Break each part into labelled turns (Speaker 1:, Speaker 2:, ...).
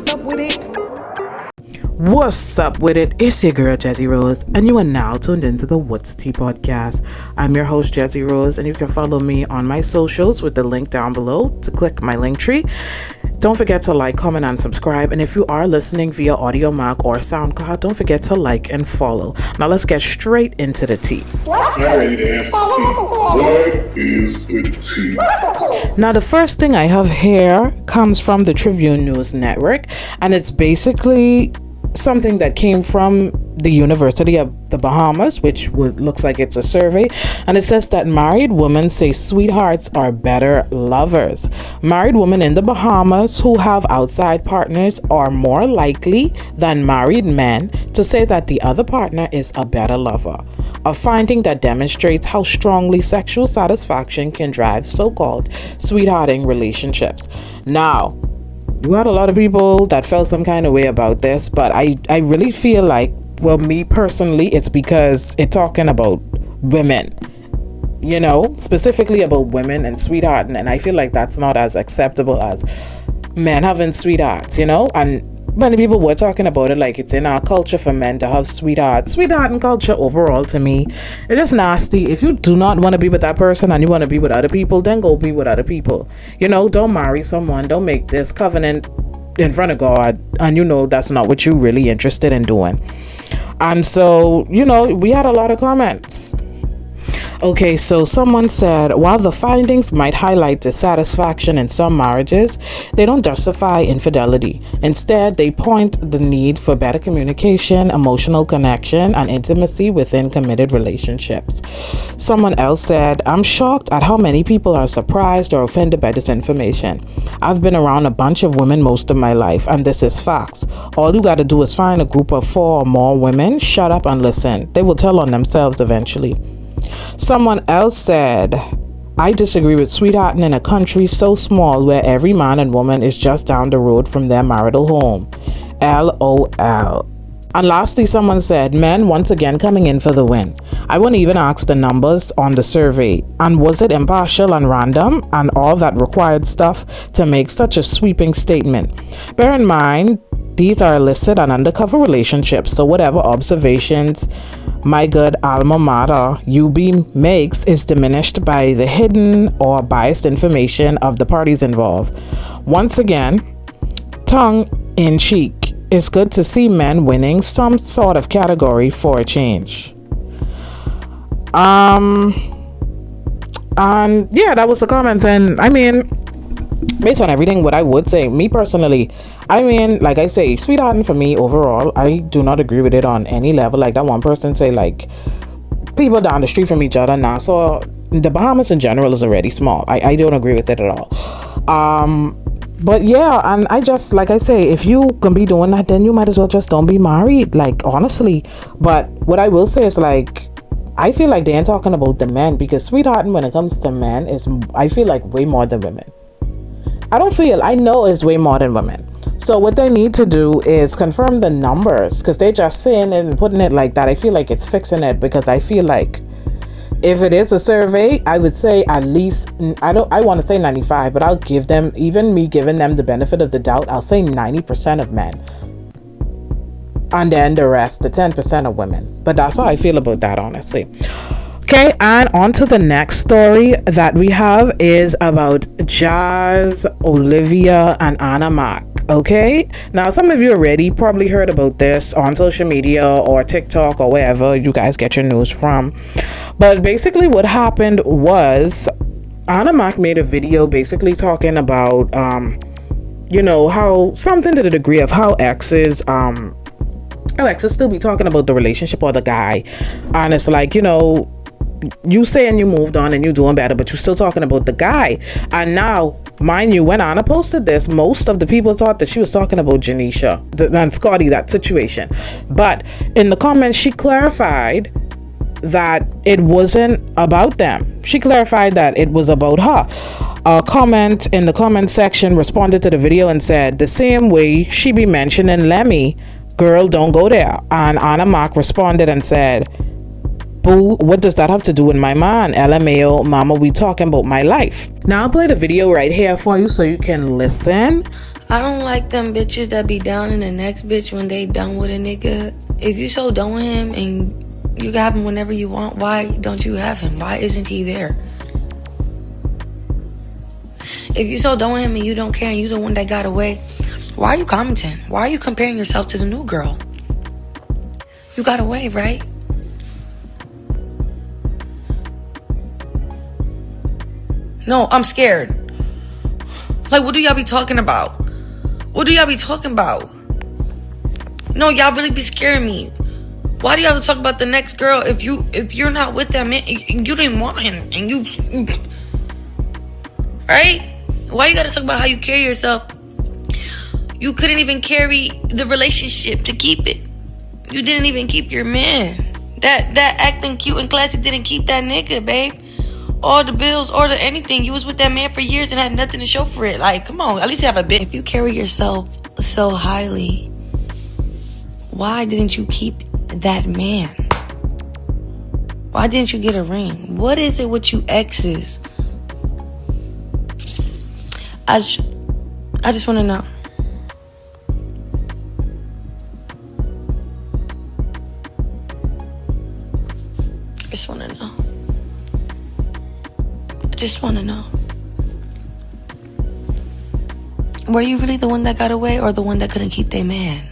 Speaker 1: up with it?
Speaker 2: What's up with it? It's your girl Jezzy Rose, and you are now tuned into the What's Tea podcast. I'm your host Jezzy Rose, and you can follow me on my socials with the link down below to click my link tree. Don't forget to like, comment, and subscribe. And if you are listening via Audio Mac or SoundCloud, don't forget to like and follow. Now let's get straight into the tea.
Speaker 3: What is the tea?
Speaker 2: Now the first thing I have here comes from the Tribune News Network, and it's basically something that came from the University of the Bahamas, which looks like it's a survey, and it says that married women say sweethearts are better lovers. Married women in the Bahamas who have outside partners are more likely than married men to say that the other partner is a better lover, a finding that demonstrates how strongly sexual satisfaction can drive so-called sweethearting relationships. Now, you had a lot of people that felt some kind of way about this, but I really feel like, well, me personally, it's because it's talking about women, you know, specifically about women and sweethearting, and I feel like that's not as acceptable as men having sweethearts, you know. And many people were talking about it like it's in our culture for men to have sweethearts. Sweethearting culture overall, to me, it's just nasty. If you do not want to be with that person and you want to be with other people, then go be with other people. You know, don't marry someone. Don't make this covenant in front of God, and you know that's not what you're really interested in doing. And so, you know, we had a lot of comments. Okay, so someone said, while the findings might highlight dissatisfaction in some marriages, they don't justify infidelity. Instead, they point the need for better communication, emotional connection, and intimacy within committed relationships. Someone else said, I'm shocked at how many people are surprised or offended by this information. I've been around a bunch of women most of my life, and this is facts. All you gotta do is find a group of 4 or more women, shut up and listen. They will tell on themselves eventually. Someone else said, I disagree with sweethearting in a country so small where every man and woman is just down the road from their marital home. LOL. And lastly, someone said, men once again coming in for the win. I wouldn't even ask the numbers on the survey. And was it impartial and random and all that required stuff to make such a sweeping statement? Bear in mind, these are illicit and undercover relationships, so whatever observations my good alma mater, UB, makes is diminished by the hidden or biased information of the parties involved. Once again, tongue in cheek, it's good to see men winning some sort of category for a change. And yeah, that was the comment. And I mean, based on everything, what I would say, me personally, I mean, like I say, sweethearting for me overall, I do not agree with it on any level. Like that one person say, like, people down the street from each other. Now, so the Bahamas in general is already small. I don't agree with it at all. But yeah, and I just, like I say, if you can be doing that, then you might as well just don't be married, like, honestly. But what I will say is, like, I feel like they ain't talking about the men, because sweethearting when it comes to men is, I feel like, way more than women. I know it's way more than women. So what they need to do is confirm the numbers, because they just saying it and putting it like that. I feel like it's fixing it, because I feel like if it is a survey, I would say at least, I want to say 95, but I'll give them, even me giving them the benefit of the doubt, I'll say 90% of men. And then the rest, the 10% of women. But that's how I feel about that, honestly. Okay, and on to the next story that we have is about Jazz, Olivia, and Anna Mac. Okay, now some of you already probably heard about this on social media or TikTok or wherever you guys get your news from. But basically what happened was Anna Mac made a video basically talking about, you know, how something to the degree of how exes still be talking about the relationship or the guy. And it's like, you know, you saying you moved on and you're doing better, but you're still talking about the guy. And now, mind you, when Anna posted this, most of the people thought that she was talking about Janisha and Scotty, that situation. But in the comments, she clarified that it wasn't about them. She clarified that it was about her. A comment in the comment section responded to the video and said, the same way she be mentioning Lemmy, girl, don't go there. And Anna Mac responded and said, Boo, what does that have to do with my man? LMAO, mama, we talking about my life. Now I'll play the video right here for you so you can listen.
Speaker 1: I don't like them bitches that be down in the next bitch when they done with a nigga. If you so done with him and you can have him whenever you want, why don't you have him? Why isn't he there? If you so done with him and you don't care and you the one that got away, why are you commenting? Why are you comparing yourself to the new girl? You got away, right? No, I'm scared. Like, what do y'all be talking about? What do y'all be talking about? No, y'all really be scaring me. Why do you have to talk about the next girl if you're not with that man? You didn't want him, and you right? Why you gotta talk about how you carry yourself? You couldn't even carry the relationship to keep it. You didn't even keep your man. That acting cute and classy didn't keep that nigga, babe. All the bills or the anything. You was with that man for years and had nothing to show for it. Like, come on, at least have a bit. If you carry yourself so highly, why didn't you keep that man? Why didn't you get a ring? What is it with you exes? I just want to know. I just want to know. Just want to know. Were you really the one that got away or the one that couldn't keep their man?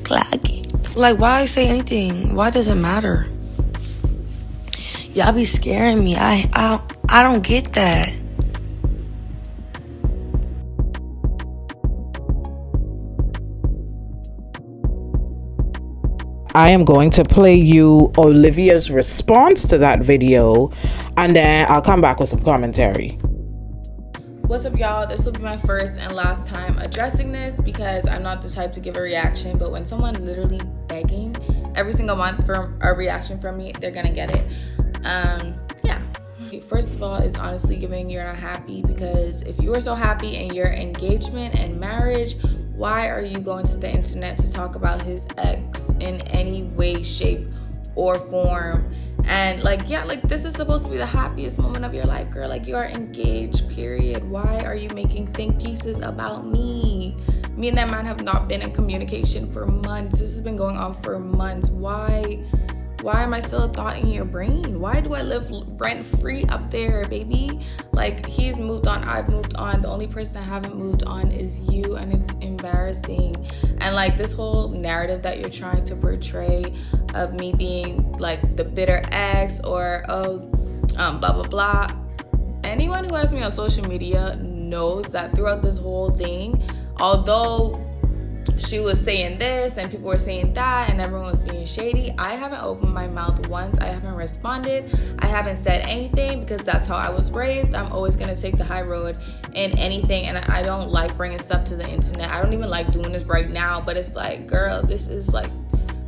Speaker 1: Clacky. Like, why say anything? Why does it matter? Y'all be scaring me. I don't get that.
Speaker 2: I am going to play you Olivia's response to that video, and then I'll come back with some commentary.
Speaker 3: What's up, y'all? This will be my first and last time addressing this because I'm not the type to give a reaction, but when someone literally begging every single month for a reaction from me, they're gonna get it. Yeah. First of all, it's honestly giving you're not happy, because if you were so happy in your engagement and marriage, why are you going to the internet to talk about his ex in any way, shape, or form? And like, yeah, like this is supposed to be the happiest moment of your life, girl. Like, you are engaged, period. Why are you making think pieces about me? Me and that man have not been in communication for months. This has been going on for months. Why am I still a thought in your brain? Why do I live rent-free up there, baby? Like, he's moved on, I've moved on. The only person I haven't moved on is you, and it's embarrassing. And like, this whole narrative that you're trying to portray of me being like the bitter ex or blah, blah, blah. Anyone who has me on social media knows that throughout this whole thing, although she was saying this and people were saying that and everyone was being shady, I haven't opened my mouth once. I haven't responded. I haven't said anything because that's how I was raised. I'm always going to take the high road in anything, and I don't like bringing stuff to the internet. I don't even like doing this right now, but it's like, girl, this is like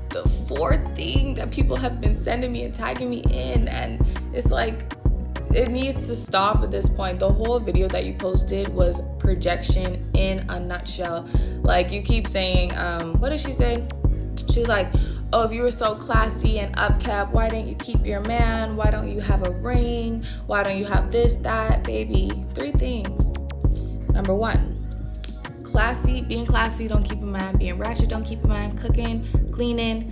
Speaker 3: the fourth thing that people have been sending me and tagging me in, and it's like, it needs to stop at this point. The whole video that you posted was projection in a nutshell. Like, you keep saying, what did she say? She was like, oh, if you were so classy and upkept, why didn't you keep your man? Why don't you have a ring? Why don't you have this, that? Baby, 3 things. Number 1, classy. Being classy, don't keep a man. Being ratchet, don't keep a man. Cooking, cleaning,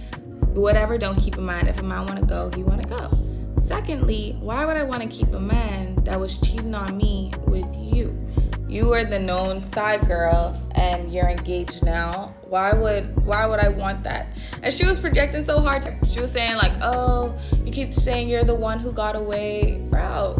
Speaker 3: whatever, don't keep a man. If a man want to go, he want to go. Secondly, why would I want to keep a man that was cheating on me with you? You were the known side girl and you're engaged now. Why would I want that? And she was projecting so hard. She was saying like, oh, you keep saying you're the one who got away. Bro,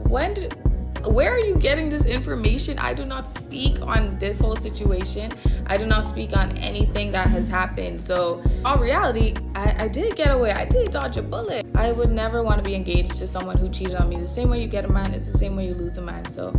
Speaker 3: where are you getting this information? I do not speak on this whole situation. I do not speak on anything that has happened. So in reality, I did get away. I did dodge a bullet. I would never want to be engaged to someone who cheated on me. The same way you get a man, it's the same way you lose a man. So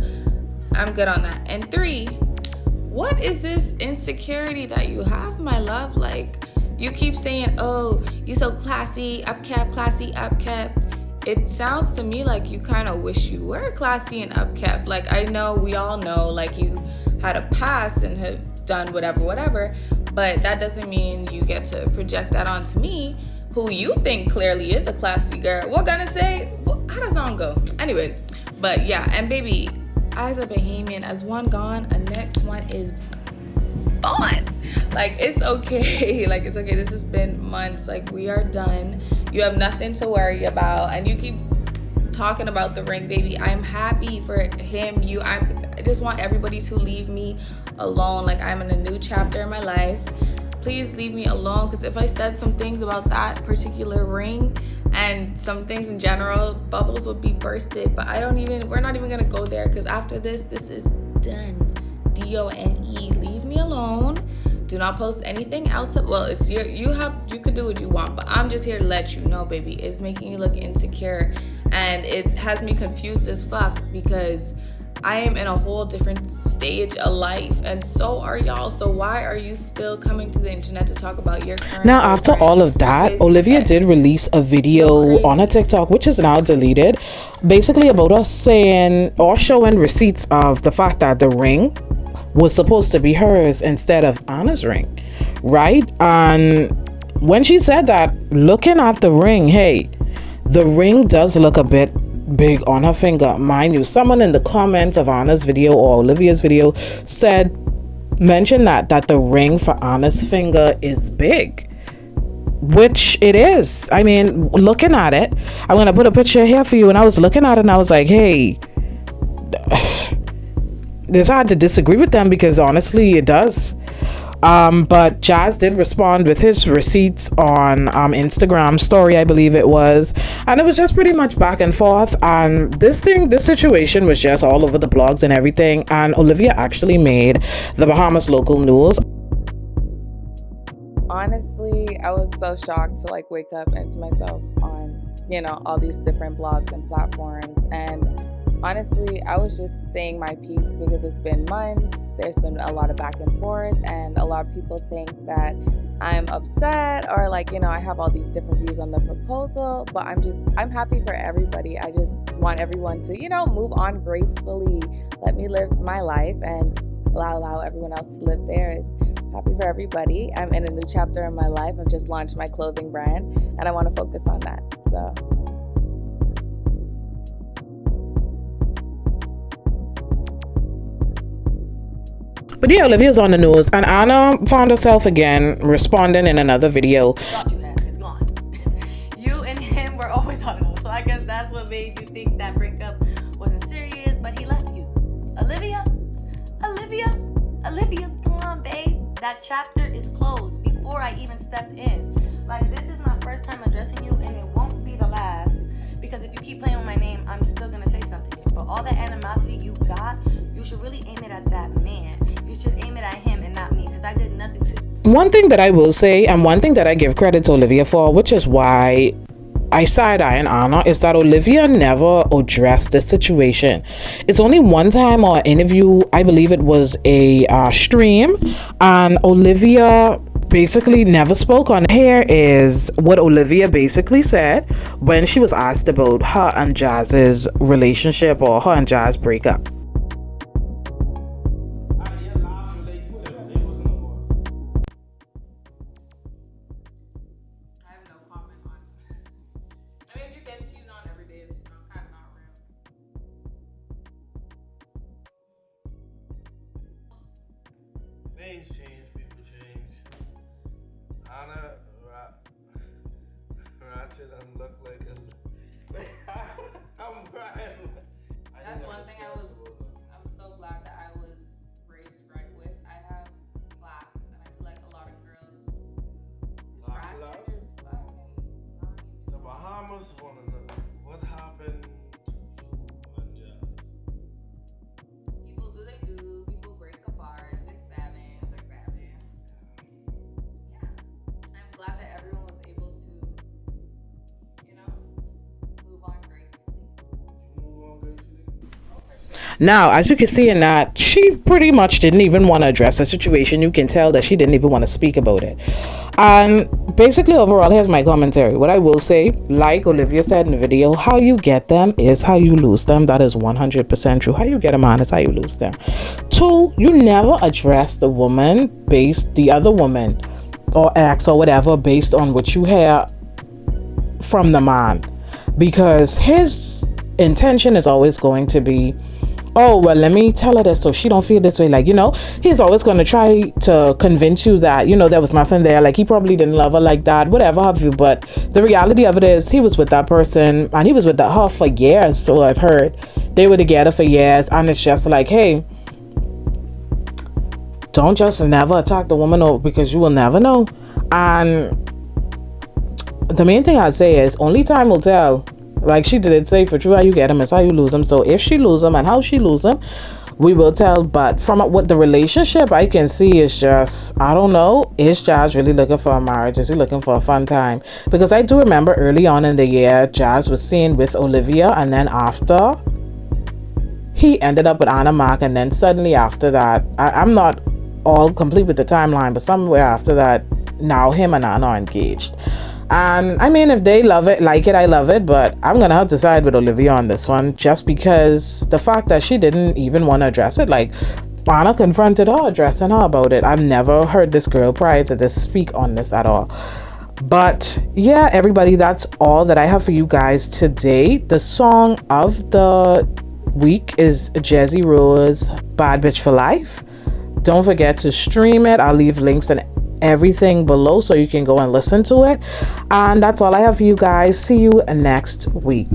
Speaker 3: I'm good on that. And 3, what is this insecurity that you have, my love? Like, you keep saying, oh, you so classy, upkept, classy, upkept. It sounds to me like you kind of wish you were classy and upkept. Like, I know, we all know, like, you had a past and have done whatever, but But that doesn't mean you get to project that onto me, who you think clearly is a classy girl. What gonna say? How does song go? Anyway, but yeah, and baby, as a Bahamian, as one gone, a next one is on. Like, it's okay. Like, it's okay. This has been months. Like, we are done. You have nothing to worry about. And you keep talking about the ring, baby. I'm happy for him. I just want everybody to leave me alone. Like, I'm in a new chapter in my life. Please leave me alone, because if I said some things about that particular ring and some things in general, bubbles would be bursted. But we're not even gonna go there, because after this is done. DONE. Leave me alone. Do not post anything else. Well, it's you could do what you want, but I'm just here to let you know, baby, it's making you look insecure, and it has me confused as fuck, because I am in a whole different stage of life, and so are y'all. So why are you still coming to the internet to talk about your current
Speaker 2: Now, after all of that, Olivia did release a video on her TikTok, which is now deleted, basically about us saying or showing receipts of the fact that the ring was supposed to be hers instead of Anna's ring, right? And when she said that, looking at the ring, hey, the ring does look a bit big on her finger. Mind you, someone in the comments of Anna's video or Olivia's video mentioned that the ring for Anna's finger is big, which it is. I mean, looking at it, I'm gonna put a picture here for you, and I was looking at it and I was like, hey, it's hard to disagree with them, because honestly it does. But Jazz did respond with his receipts on Instagram story, I believe it was, and it was just pretty much back and forth. And this situation was just all over the blogs and everything, and Olivia actually made the Bahamas local news.
Speaker 3: Honestly, I was so shocked to like wake up and to myself on, all these different blogs and platforms. And honestly, I was just saying my piece, because it's been months. There's been a lot of back and forth, and a lot of people think that I'm upset, or I have all these different views on the proposal. But I'm happy for everybody. I just want everyone to, move on gracefully. Let me live my life and allow everyone else to live theirs. Happy for everybody. I'm in a new chapter in my life. I've just launched my clothing brand, and I want to focus on that. So.
Speaker 2: But yeah, Olivia's on the news, and Anna found herself again responding in another video.
Speaker 1: Thought you had, it's gone. You and him were always on the news, so I guess that's what made you think that breakup wasn't serious, but he left you. Olivia, come on, babe. That chapter is closed before I even stepped in. Like, this is my first time addressing you, and it won't be the last, because if you keep playing with my name, I'm still gonna say something. But all that animosity you got, you should really aim it at that man. You should aim it at him and not me, because I did nothing to.
Speaker 2: One thing that I will say, and one thing that I give credit to Olivia for, which is why I side-eye and Anna, is that Olivia never addressed this situation. It's only one time or interview, I believe it was a stream, and Olivia basically never spoke on. Here is what Olivia basically said when she was asked about her and Jazz's relationship, or her and Jazz breakup.
Speaker 4: Things change, people change. Anna ratchet and look like a. I'm crying.
Speaker 3: That's one thing I'm so glad that I was raised right with. I have class, and I feel like a lot of girls is ratchet as fucking.
Speaker 4: The Bahamas wanna know what happened to you and Jazz.
Speaker 3: People break apart. 6'7". Yeah. I'm glad that everyone was able to, move on gracefully.
Speaker 4: Move on gracefully.
Speaker 3: Oh, for sure.
Speaker 2: Now, as you can see in that, she pretty much didn't even want to address the situation. You can tell that she didn't even want to speak about it. And basically, overall, here's my commentary. What I will say, like Olivia said in the video, how you get them is how you lose them. That is 100% true. How you get a man is how you lose them. 2, you never address the other woman or ex or whatever based on what you hear from the man, because his intention is always going to be, oh well, let me tell her this so she don't feel this way. Like, he's always going to try to convince you that there was nothing there, like he probably didn't love her like that, whatever have you. But the reality of it is, he was with that person, and he was with her for years. So I've heard they were together for years, and it's just like, hey, don't just never attack the woman, because you will never know. And the main thing I say is, only time will tell. Like she did say, for true, how you get them is how you lose them. So if she lose them and how she lose them, we will tell. But from what the relationship I can see is just, I don't know, is Jazz really looking for a marriage? Is he looking for a fun time? Because I do remember early on in the year, Jazz was seen with Olivia, and then after, he ended up with Anna Mark, and then suddenly after that, I'm not all complete with the timeline, but somewhere after that, now him and Anna are engaged. And I mean, if they love it, like it, I love it, but I'm gonna have to side with Olivia on this one, just because the fact that she didn't even want to address it. Like, Anna confronted her, addressing her about it. I've never heard this girl prior to this speak on this at all. But yeah, everybody, that's all that I have for you guys today. The song of the week is Jezzy Rose, Bad Bitch for Life. Don't forget to stream it. I'll leave links and everything below so you can go and listen to it. And that's all I have for you guys. See you next week.